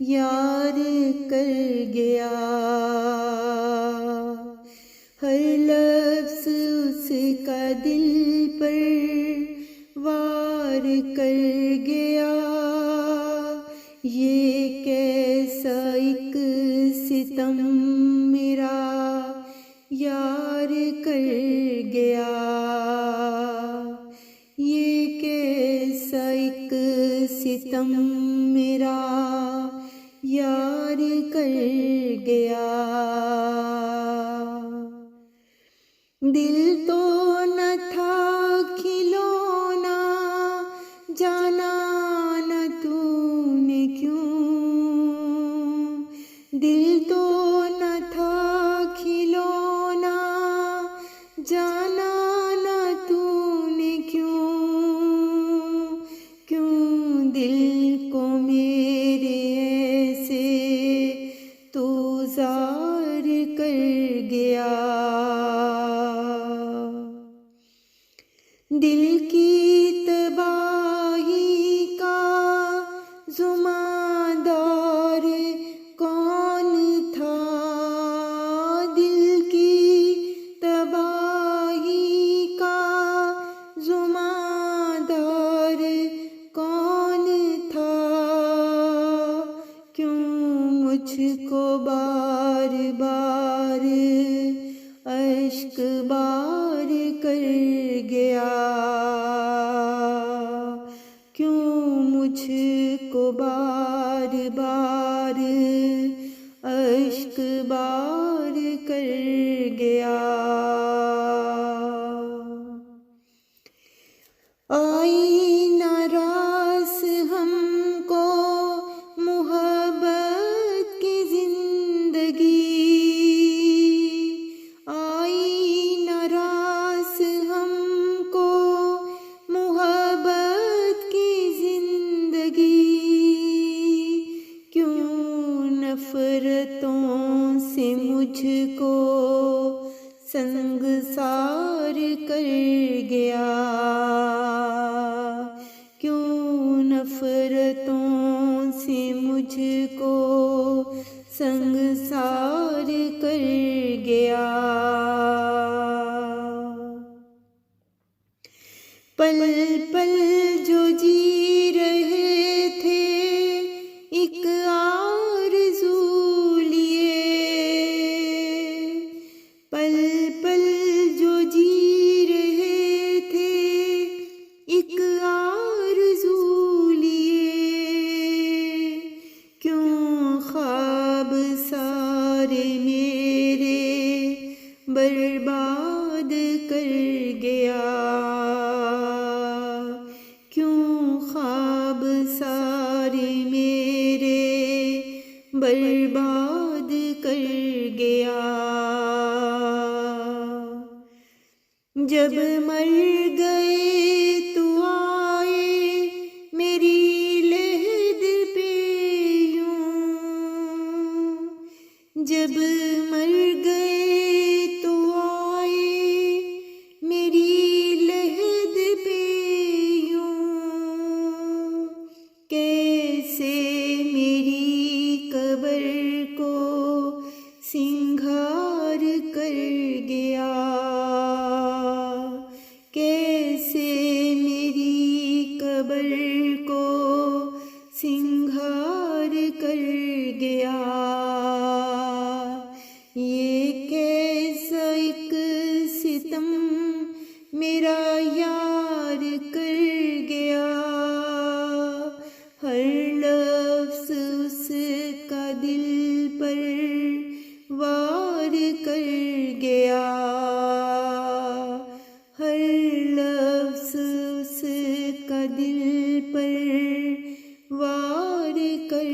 यार कर गया। हर लफ्ज़ उसका दिल पर वार कर गया। ये कैसा एक सितम मेरा यार कर गया। ये कैसा एक सितम मेरा यार कर गया। दिल तो न था खिलौना, जाना न तूने क्यों। दिल तो न था खिलौना, जाना न तूने क्यों। क्यों दिल को मेरे ऐसे तू ज़ार कर गया। दिल की तबाही का ज़िम्मेदार कौन था। दिल की तबाही का ज़िम्मेदार कौन था। क्यों मुझको बार बार अश्क बार कर गया। क्यों मुझको बार बार अश्क बार कर गया। आई नाराज़ हमको मोहब्बत की जिंदगी। आई नाराज़ हमको मोहब्बत की जिंदगी। क्यों नफरतों से मुझको संगसार कर गया। क्यों नफरतों से मुझको संगसार कर गया। पल पल जो जी रहे थे एक आरज़ू लिए। पल पल जो जी रहे थे एक आरज़ू लिए। क्यों ख्वाब सारे मेरे बर्बाद कर गया। क्यों ख्वाब सारे मेरे बर्बाद कर गया। जब मर गए तो आए मेरी लहद पे यूं। जब मर गए तो आए मेरी लहद पे यूं। कैसे मेरी कब्र को सिंगार कर गया। कैसे मेरी कब्र को सिंगार कर गया। ये कैसा एक सितम मेरा यार कर गया। हर लफ्ज़ उसका दिल पर वार कर गया। हर लफ्ज़ उसका दिल पर वार कर